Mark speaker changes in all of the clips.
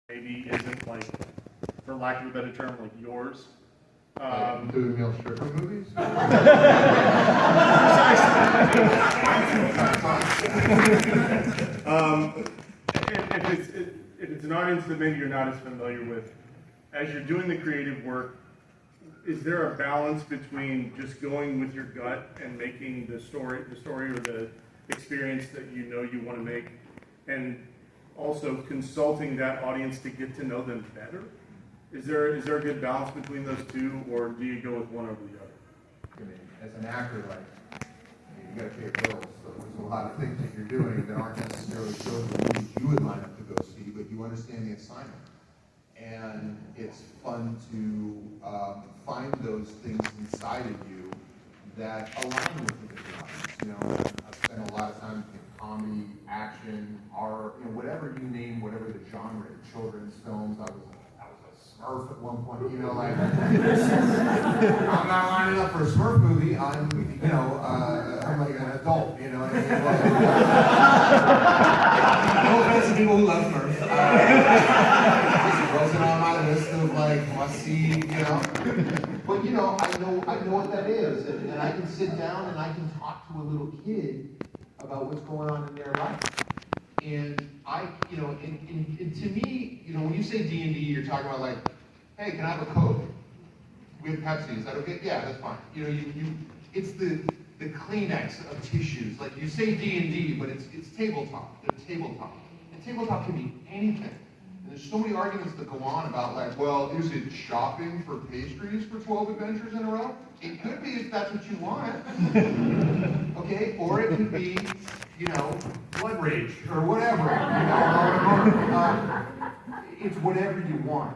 Speaker 1: maybe isn't like, for lack of a better term, like yours.
Speaker 2: Doing male stripper movies?
Speaker 1: If it's an audience that maybe you're not as familiar with, as you're doing the creative work, is there a balance between just going with your gut and making the story or the experience that you know you want to make, and also consulting that audience to get to know them better? Is there a good balance between those two, or do you go with one over the other?
Speaker 2: I mean, as an actor, you got to pay bills, so there's a lot of things that you're doing that aren't necessarily shows the movies you would line up to go see, but you understand the assignment. And it's fun to find those things inside of you that align with the different audience. You know, I've spent a lot of time in comedy, action, art, whatever you name, whatever the genre, children's films. I was a Smurf at one point. I'm not lining up for a Smurf movie. I'm like an adult. You know what I mean? No offense to people who love Smurfs. Wasn't on my list of must see, But I know what that is, and I can sit down and I can talk to a little kid about what's going on in their life. And and to me, when you say D&D, you're talking about hey, can I have a Coke? We have Pepsi. Is that okay? Yeah, that's fine. It's the Kleenex of tissues. Like you say D&D, but it's tabletop. They're tabletop, and tabletop can be anything. And there's so many arguments that go on about well, is it shopping for pastries for 12 adventures in a row? It could be if that's what you want. Okay? Or it could be, blood rage or whatever. It's whatever you want.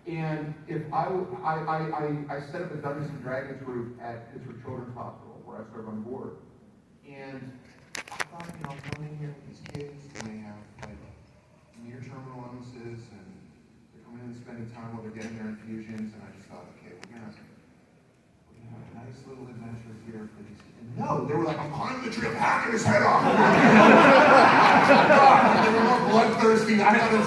Speaker 2: And if I set up a Dungeons and Dragons group at Pittsburgh Children's Hospital where I serve on board. And I thought, coming in here with these kids, and they have near-terminal illnesses, and they're coming in and spending time while they're getting their infusions, and I just thought, okay, we're gonna have a nice little adventure here for these kids. And no, they were like, I'm climbing the tree, I'm hacking his head off. They were more bloodthirsty. I thought it was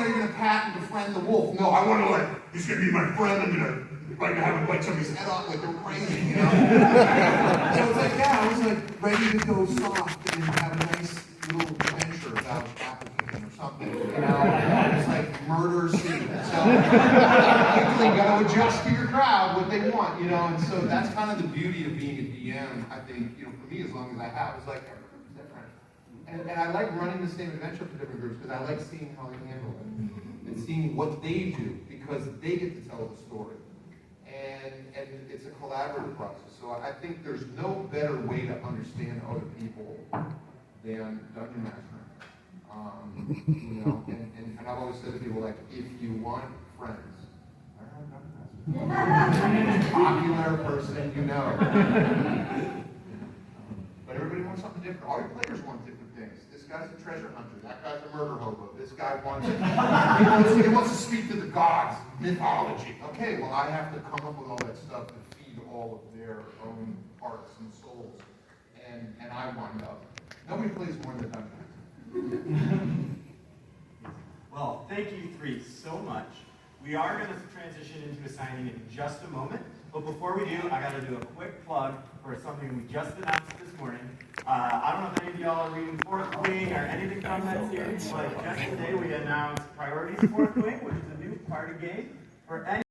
Speaker 2: you're gonna pat and befriend the wolf. No, I want to he's gonna be my friend, I'm gonna have him bite somebody's head off, they're crazy, So it's I was ready to go soft and have a nice little adventure about apple picking or something, It's murder scene. So you got to adjust to your crowd what they want, and so that's kind of the beauty of being a DM, I think, for me, as long as I have, it's every group is different. And I like running the same adventure for different groups because I like seeing how they handle it and seeing what they do because they get to tell the story. And it's a collaborative process. So I think there's no better way to understand other people than Dungeon Master. And I've always said to people, if you want friends, learn how Dungeon Master. Popular person, But everybody wants something different. All your players want different things. This guy's a treasure hunter. That guy's a murder hobo. This guy wants he wants to speak to the gods, mythology. Okay, well, I have to come up with all that stuff to feed all of their own hearts and souls. And I wind up. Nobody plays more than Dungeon.
Speaker 3: Well, thank you three so much. We are going to transition into assigning in just a moment. But before we do, I got to do a quick plug for something we just announced this morning. I don't know if any of y'all are reading Fourth Wing or anything from that series, but just today we announced Priorities Fourth Wing, which is a new party game for any